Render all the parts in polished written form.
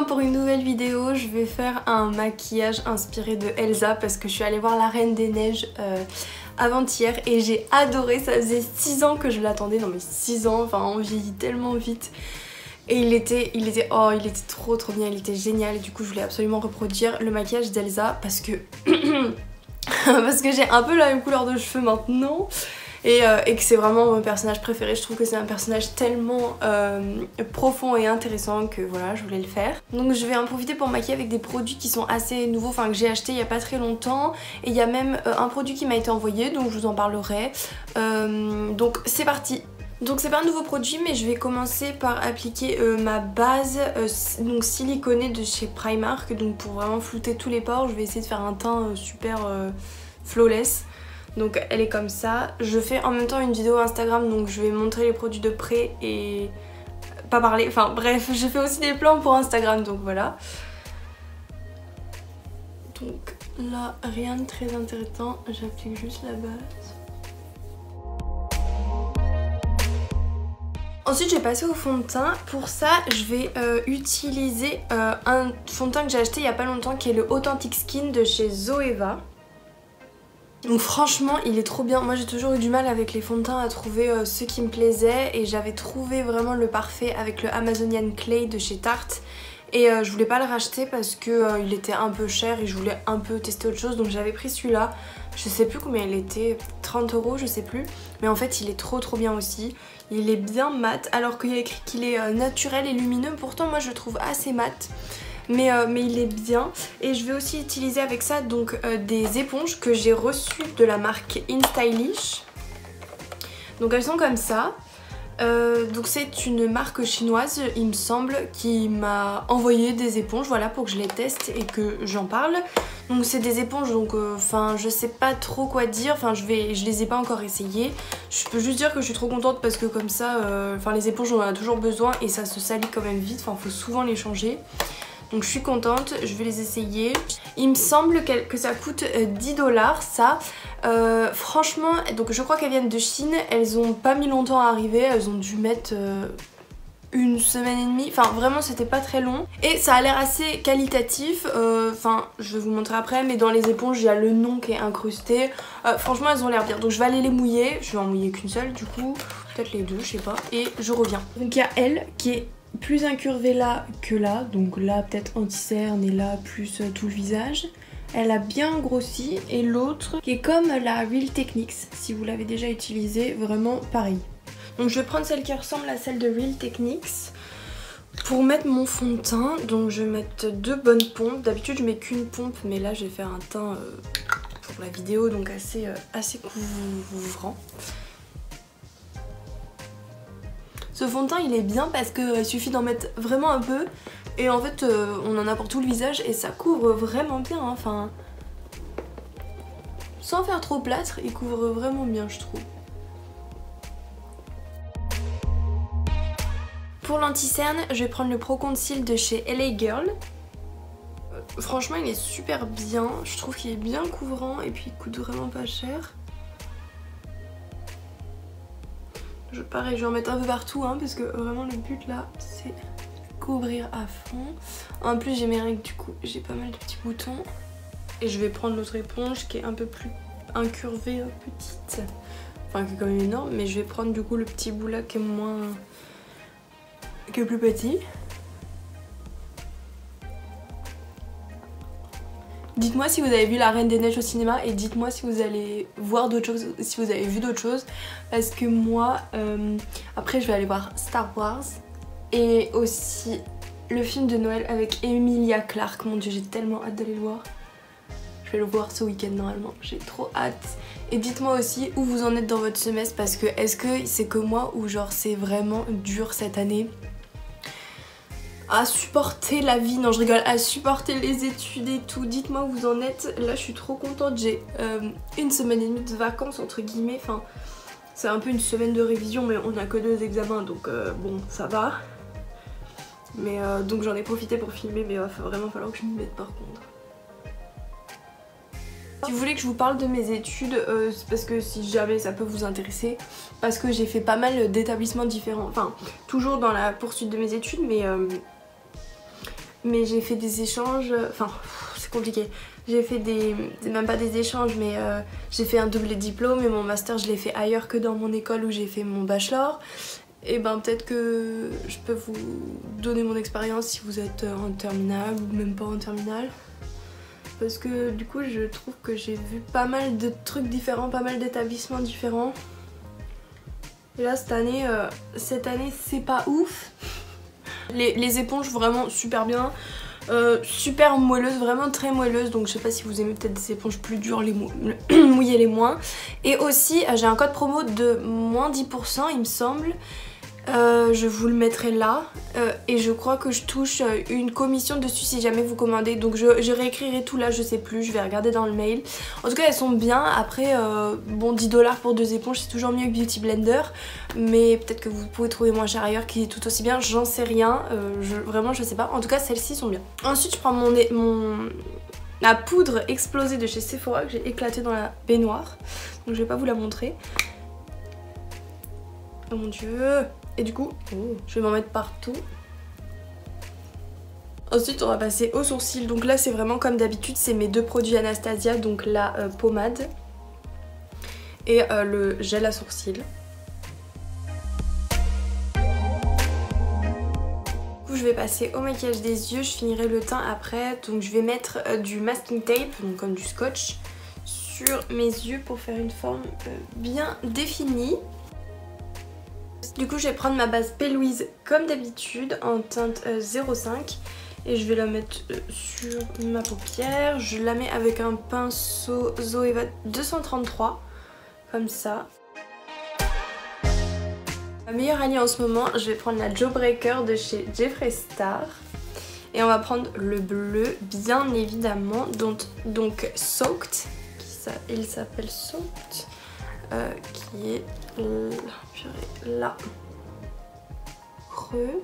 pour une nouvelle vidéo. Je vais faire un maquillage inspiré de Elsa parce que je suis allée voir La Reine des Neiges avant-hier et j'ai adoré. Ça faisait 6 ans que je l'attendais, non mais 6 ans, enfin on vieillit tellement vite. Et il était trop bien, il était génial et du coup je voulais absolument reproduire le maquillage d'Elsa parce que parce que j'ai un peu la même couleur de cheveux maintenant et que c'est vraiment mon personnage préféré. Je trouve que c'est un personnage tellement profond et intéressant que voilà, je voulais le faire. Donc je vais en profiter pour me maquiller avec des produits qui sont assez nouveaux, enfin que j'ai acheté il y a pas très longtemps, et il y a même un produit qui m'a été envoyé, donc je vous en parlerai. Donc c'est parti. Donc c'est pas un nouveau produit, mais je vais commencer par appliquer ma base donc siliconée de chez Primark. Donc pour vraiment flouter tous les pores, je vais essayer de faire un teint super flawless. Donc elle est comme ça. Je fais en même temps une vidéo Instagram, donc je vais montrer les produits de près et pas parler. Enfin bref, je fais aussi des plans pour Instagram, donc voilà. Donc là, rien de très intéressant, j'applique juste la base. Ensuite je vais passer au fond de teint. Pour ça je vais utiliser un fond de teint que j'ai acheté il n'y a pas longtemps qui est le Authentic Skin de chez Zoeva. Donc franchement il est trop bien. Moi j'ai toujours eu du mal avec les fonds de teint à trouver ceux qui me plaisaient, et j'avais trouvé vraiment le parfait avec le Amazonian Clay de chez Tarte. Et je voulais pas le racheter parce que il était un peu cher et je voulais un peu tester autre chose, donc j'avais pris celui-là. Je sais plus combien il était, 30 € je sais plus, mais en fait il est trop bien aussi. Il est bien mat alors qu'il y a écrit qu'il est naturel et lumineux, pourtant moi je le trouve assez mat. Mais il est bien. Et je vais aussi utiliser avec ça donc des éponges que j'ai reçues de la marque InStylish. Donc elles sont comme ça. Donc c'est une marque chinoise il me semble qui m'a envoyé des éponges, voilà, pour que je les teste et que j'en parle. Donc c'est des éponges, donc enfin je sais pas trop quoi dire, enfin je les ai pas encore essayées. Je peux juste dire que je suis trop contente parce que comme ça enfin les éponges on en a toujours besoin et ça se salit quand même vite, enfin faut souvent les changer. Donc je suis contente, je vais les essayer. Il me semble que ça coûte 10 $, ça. Franchement, donc je crois qu'elles viennent de Chine, elles ont pas mis longtemps à arriver, elles ont dû mettre une semaine et demie, enfin vraiment c'était pas très long. Et ça a l'air assez qualitatif, enfin je vais vous montrer après, mais dans les éponges il y a le nom qui est incrusté. Franchement elles ont l'air bien, donc je vais aller les mouiller, je vais en mouiller qu'une seule du coup, peut-être les deux, je sais pas, et je reviens. Donc il y a elle qui est plus incurvée là que là, donc là peut-être anti-cerne et là plus tout le visage. Elle a bien grossi, et l'autre qui est comme la Real Techniques, si vous l'avez déjà utilisée, vraiment pareil. Donc je vais prendre celle qui ressemble à celle de Real Techniques pour mettre mon fond de teint. Donc je vais mettre 2 bonnes pompes, d'habitude je mets qu'une pompe mais là je vais faire un teint pour la vidéo, donc assez couvrant. Ce fond de teint il est bien parce qu'il suffit d'en mettre vraiment un peu et en fait on en a pour tout le visage et ça couvre vraiment bien, hein. Enfin sans faire trop plâtre, il couvre vraiment bien je trouve. Pour l'anti-cerne je vais prendre le Pro Conceal de chez LA Girl. Franchement il est super bien, je trouve qu'il est bien couvrant et puis il coûte vraiment pas cher. Pareil, je vais en mettre un peu partout hein, parce que vraiment le but là c'est couvrir à fond. En plus j'ai mes règles, du coup j'ai pas mal de petits boutons. Et je vais prendre l'autre éponge qui est un peu plus incurvée, petite. Enfin qui est quand même énorme, mais je vais prendre du coup le petit bout là qui est plus petit. Dites-moi si vous avez vu La Reine des Neiges au cinéma et dites-moi si vous allez voir d'autres choses, si vous avez vu d'autres choses. Parce que moi, après je vais aller voir Star Wars et aussi le film de Noël avec Emilia Clarke. Mon dieu, j'ai tellement hâte d'aller le voir. Je vais le voir ce week-end normalement, j'ai trop hâte. Et dites-moi aussi où vous en êtes dans votre semestre parce que est-ce que c'est que moi ou genre c'est vraiment dur cette année à supporter la vie, non je rigole, à supporter les études et tout. Dites-moi où vous en êtes. Là je suis trop contente, j'ai une semaine et demie de vacances entre guillemets, enfin c'est un peu une semaine de révision mais on a que 2 examens donc bon ça va. Mais donc j'en ai profité pour filmer, mais il va vraiment falloir que je m'y mette par contre. Si vous voulez que je vous parle de mes études, c'est parce que si jamais ça peut vous intéresser, parce que j'ai fait pas mal d'établissements différents, enfin toujours dans la poursuite de mes études, mais mais j'ai fait des échanges, enfin c'est compliqué. J'ai fait c'est même pas des échanges, mais j'ai fait un double diplôme et mon master je l'ai fait ailleurs que dans mon école où j'ai fait mon bachelor. Et ben peut-être que je peux vous donner mon expérience si vous êtes en terminale ou même pas en terminale. Parce que du coup je trouve que j'ai vu pas mal de trucs différents, pas mal d'établissements différents. Et là cette année c'est pas ouf. Les éponges vraiment super bien. Super moelleuse, vraiment très moelleuse, donc je sais pas si vous aimez peut-être des éponges plus dures, les mouiller les moins. Et aussi j'ai un code promo de moins 10% il me semble, je vous le mettrai là, et je crois que je touche une commission dessus si jamais vous commandez, donc je réécrirai tout là, je sais plus, je vais regarder dans le mail. En tout cas elles sont bien, après bon 10 $ pour 2 éponges c'est toujours mieux que Beauty Blender, mais peut-être que vous pouvez trouver moins cher ailleurs qui est tout aussi bien, j'en sais rien, vraiment je sais pas, en tout cas celles-ci sont bien. Ensuite je prends la poudre explosée de chez Sephora que j'ai éclatée dans la baignoire, donc je vais pas vous la montrer. Oh mon dieu. Et du coup, je vais m'en mettre partout. Ensuite, on va passer aux sourcils. Donc là, c'est vraiment comme d'habitude, c'est mes deux produits Anastasia. Donc la pommade et le gel à sourcils. Du coup, je vais passer au maquillage des yeux. Je finirai le teint après. Donc je vais mettre du masking tape, donc comme du scotch, sur mes yeux pour faire une forme bien définie. Du coup je vais prendre ma base P. Louise comme d'habitude en teinte 05 et je vais la mettre sur ma paupière. Je la mets avec un pinceau Zoeva 233 comme ça. Ma meilleure alliée en ce moment, je vais prendre la Jawbreaker de chez Jeffree Star et on va prendre le bleu bien évidemment, donc Soaked, il s'appelle Soaked. Qui est là, creux.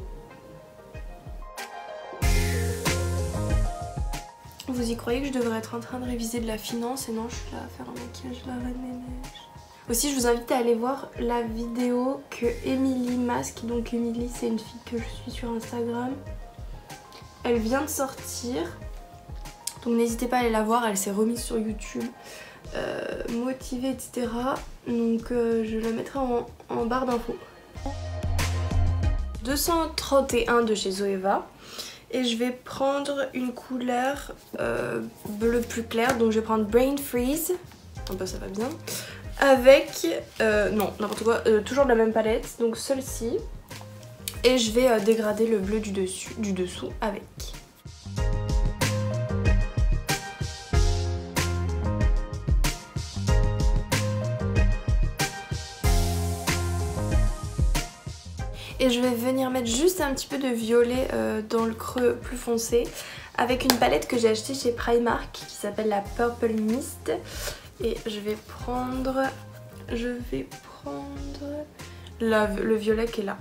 Vous y croyez que je devrais être en train de réviser de la finance et non, je suis là à faire un maquillage de la Reine des Neiges. Aussi je vous invite à aller voir la vidéo que Emily masque, donc Emily c'est une fille que je suis sur Instagram. Elle vient de sortir, donc n'hésitez pas à aller la voir, elle s'est remise sur YouTube. Motivée etc, donc je la mettrai en barre d'infos. 231 de chez Zoeva et je vais prendre une couleur bleu plus clair, donc je vais prendre Brain Freeze, oh bah ça va bien, avec non n'importe quoi, toujours de la même palette, donc celle-ci, et je vais dégrader le bleu du dessous avec. Et je vais venir mettre juste un petit peu de violet dans le creux plus foncé avec une palette que j'ai achetée chez Primark qui s'appelle la Purple Mist. Et je vais prendre le violet qui est là.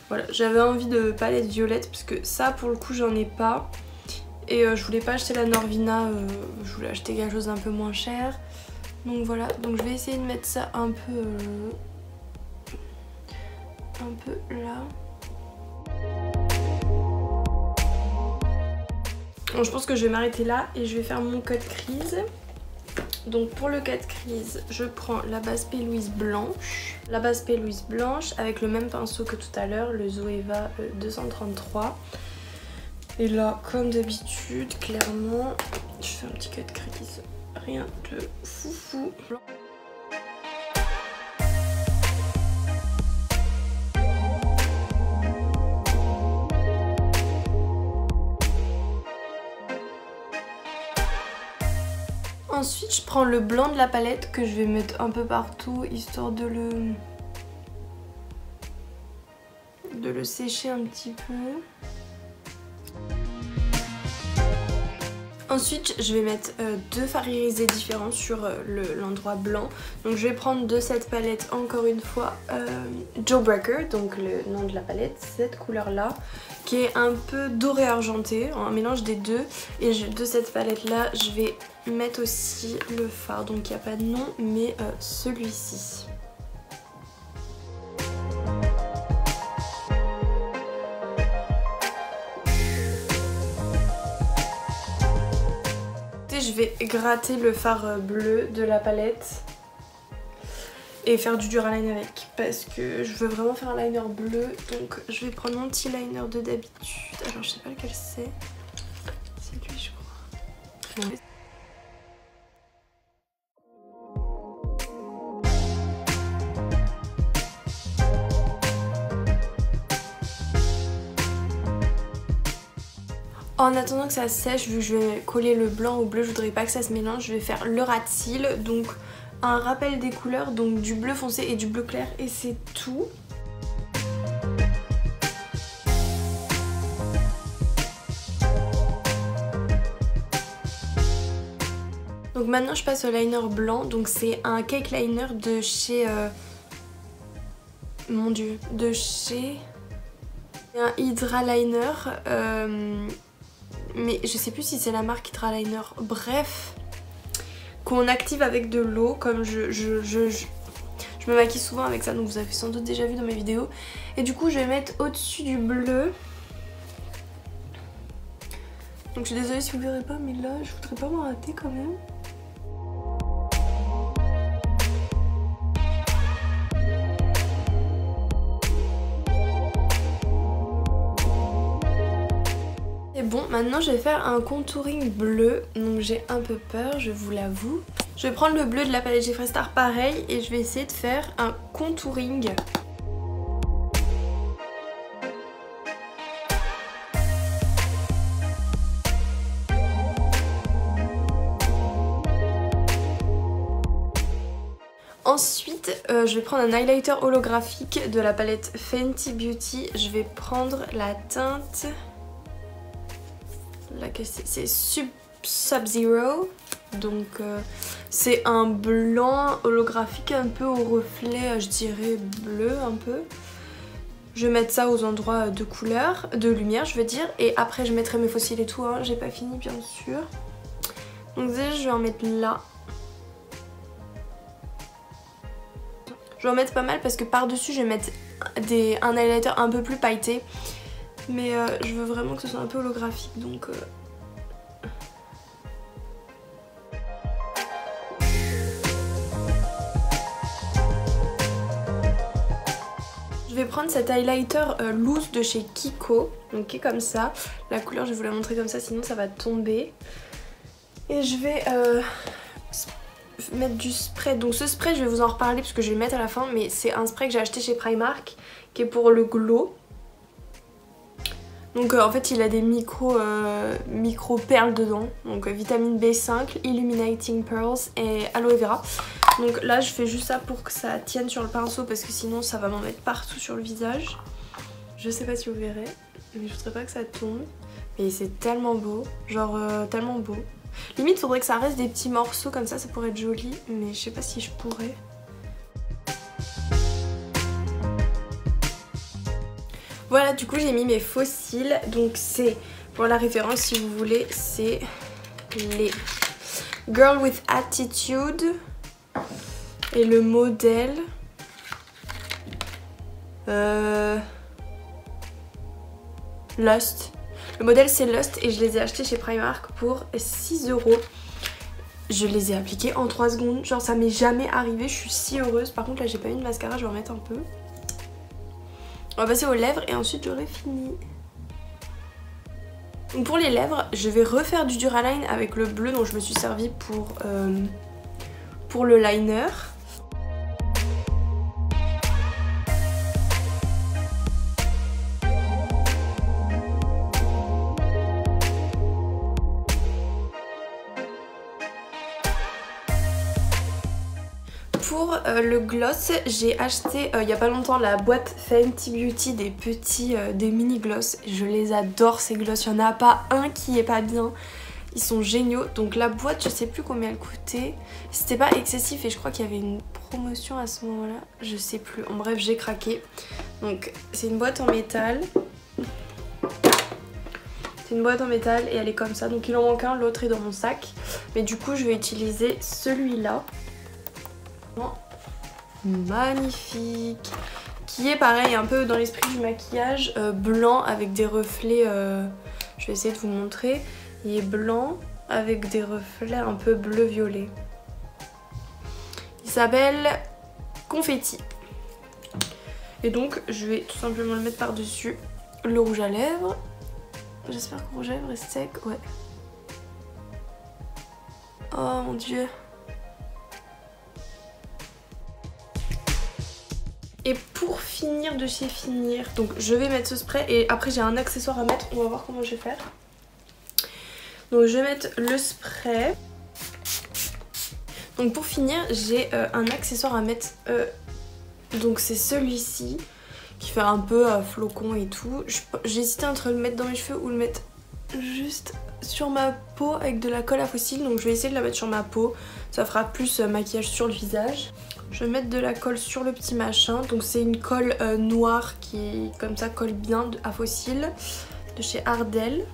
Voilà, j'avais envie de palette violette parce que ça pour le coup j'en ai pas. Et je voulais pas acheter la Norvina, je voulais acheter quelque chose d'un peu moins cher. Donc voilà, donc je vais essayer de mettre ça un peu là. Donc je pense que je vais m'arrêter là et je vais faire mon cut crease. Donc pour le cut crease, je prends la base P. Louise blanche. La base P. Louise blanche avec le même pinceau que tout à l'heure, le Zoeva 233. Et là, comme d'habitude, clairement, je fais un petit cut crease. Rien de foufou. Ensuite, je prends le blanc de la palette que je vais mettre un peu partout, histoire de le sécher un petit peu. Ensuite, je vais mettre deux fards irisés différents sur l'endroit blanc. Donc je vais prendre de cette palette, encore une fois, Jawbreaker, donc le nom de la palette, cette couleur-là, qui est un peu doré argenté, un mélange des deux. Et de cette palette-là, je vais mettre aussi le fard, donc il n'y a pas de nom, mais celui-ci. je vais gratter le fard bleu de la palette et faire du Duraline avec parce que je veux vraiment faire un liner bleu. Donc je vais prendre mon petit liner de d'habitude. Alors je sais pas lequel c'est. C'est lui je crois. Bon. En attendant que ça sèche, vu que je vais coller le blanc au bleu, je voudrais pas que ça se mélange, je vais faire le rat seal, donc un rappel des couleurs, donc du bleu foncé et du bleu clair, et c'est tout. Donc maintenant je passe au liner blanc, donc c'est un cake liner de chez... mon dieu, de chez... un Hydra Liner, mais je sais plus si c'est la marque Hydra Liner, bref, qu'on active avec de l'eau, comme je me maquille souvent avec ça, donc vous avez sans doute déjà vu dans mes vidéos. Et du coup je vais mettre au-dessus du bleu. Donc je suis désolée si vous verrez pas, mais là je voudrais pas m'en rater quand même. Et bon, maintenant je vais faire un contouring bleu, donc j'ai un peu peur, je vous l'avoue. Je vais prendre le bleu de la palette Jeffree Star pareil et je vais essayer de faire un contouring. Ensuite, je vais prendre un highlighter holographique de la palette Fenty Beauty. Je vais prendre la teinte... c'est Sub-Zero, donc c'est un blanc holographique un peu au reflet, je dirais bleu un peu. Je vais mettre ça aux endroits de couleur, de lumière je veux dire, et après je mettrai mes faux cils et tout, hein. J'ai pas fini bien sûr. Donc déjà je vais en mettre là. Je vais en mettre pas mal parce que par dessus je vais mettre un highlighter un peu plus pailleté. Mais je veux vraiment que ce soit un peu holographique, donc... Je vais prendre cet highlighter loose de chez Kiko, donc qui est comme ça. La couleur, je vais vous la montrer comme ça, sinon ça va tomber. Et je vais mettre du spray. Donc ce spray, je vais vous en reparler parce que je vais le mettre à la fin, mais c'est un spray que j'ai acheté chez Primark, qui est pour le glow. Donc en fait il a des micro perles dedans, donc vitamine B5, Illuminating Pearls et aloe vera. Donc là je fais juste ça pour que ça tienne sur le pinceau parce que sinon ça va m'en mettre partout sur le visage. Je sais pas si vous verrez, mais je voudrais pas que ça tombe. Mais c'est tellement beau, genre tellement beau. Limite faudrait que ça reste des petits morceaux comme ça pourrait être joli, mais je sais pas si je pourrais. Voilà, du coup j'ai mis mes faux cils, donc c'est, pour la référence si vous voulez, c'est les Girl with Attitude et le modèle Lust. Le modèle c'est Lust et je les ai achetés chez Primark pour 6 €. Je les ai appliqués en 3 secondes, genre ça m'est jamais arrivé, je suis si heureuse. Par contre là j'ai pas eu de mascara, je vais en mettre un peu. On va passer aux lèvres et ensuite j'aurai fini. Donc pour les lèvres, je vais refaire du Duraline avec le bleu dont je me suis servi pour le liner. Pour le gloss, j'ai acheté il y a pas longtemps la boîte Fenty Beauty des petits, des mini gloss. Je les adore ces gloss, il n'y en a pas un qui est pas bien. Ils sont géniaux. Donc la boîte, je sais plus combien elle coûtait. C'était pas excessif et je crois qu'il y avait une promotion à ce moment-là. Je sais plus. En bref, j'ai craqué. Donc c'est une boîte en métal. C'est une boîte en métal et elle est comme ça. Donc il en manque un, l'autre est dans mon sac. Mais du coup, je vais utiliser celui-là. Magnifique, qui est pareil un peu dans l'esprit du maquillage, blanc avec des reflets, je vais essayer de vous montrer, il est blanc avec des reflets un peu bleu-violet. Il s'appelle Confetti. Et donc je vais tout simplement le mettre par-dessus le rouge à lèvres. J'espère que le rouge à lèvres est sec, ouais. Oh mon dieu. Et pour finir de chez finir, donc je vais mettre ce spray et après j'ai un accessoire à mettre, on va voir comment je vais faire. Donc je vais mettre le spray. Donc pour finir, j'ai un accessoire à mettre, donc c'est celui-ci qui fait un peu flocon et tout. J'ai hésité entre le mettre dans mes cheveux ou le mettre juste sur ma peau avec de la colle à fossiles, donc je vais essayer de la mettre sur ma peau, ça fera plus maquillage sur le visage. Je vais mettre de la colle sur le petit machin, donc c'est une colle noire qui comme ça colle bien à fossiles de chez Ardell.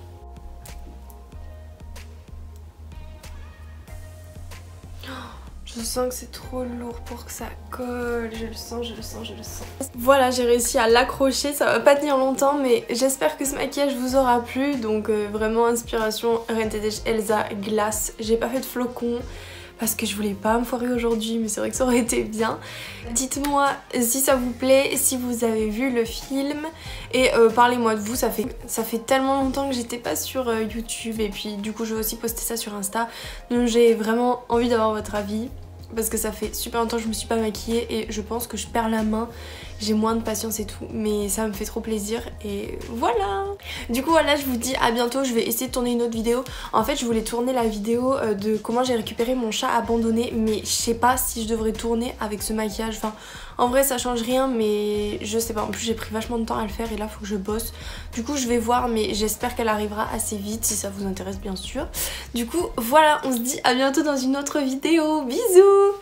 Je sens que c'est trop lourd pour que ça colle, je le sens, je le sens, je le sens. Voilà, j'ai réussi à l'accrocher, ça va pas tenir longtemps mais j'espère que ce maquillage vous aura plu. Donc vraiment inspiration Rentedej Elsa Glace. J'ai pas fait de flocons parce que je voulais pas me foirer aujourd'hui mais c'est vrai que ça aurait été bien. Dites-moi si ça vous plaît, si vous avez vu le film et parlez-moi de vous, ça fait tellement longtemps que j'étais pas sur YouTube et puis du coup je vais aussi poster ça sur Insta. Donc j'ai vraiment envie d'avoir votre avis. Parce que ça fait super longtemps que je me suis pas maquillée et je pense que je perds la main, j'ai moins de patience et tout, mais ça me fait trop plaisir et voilà. Du coup voilà, je vous dis à bientôt, je vais essayer de tourner une autre vidéo. En fait je voulais tourner la vidéo de comment j'ai récupéré mon chat abandonné, mais je sais pas si je devrais tourner avec ce maquillage, enfin en vrai ça change rien mais je sais pas, en plus j'ai pris vachement de temps à le faire et là faut que je bosse. Du coup je vais voir mais j'espère qu'elle arrivera assez vite si ça vous intéresse bien sûr. Du coup voilà, on se dit à bientôt dans une autre vidéo, bisous.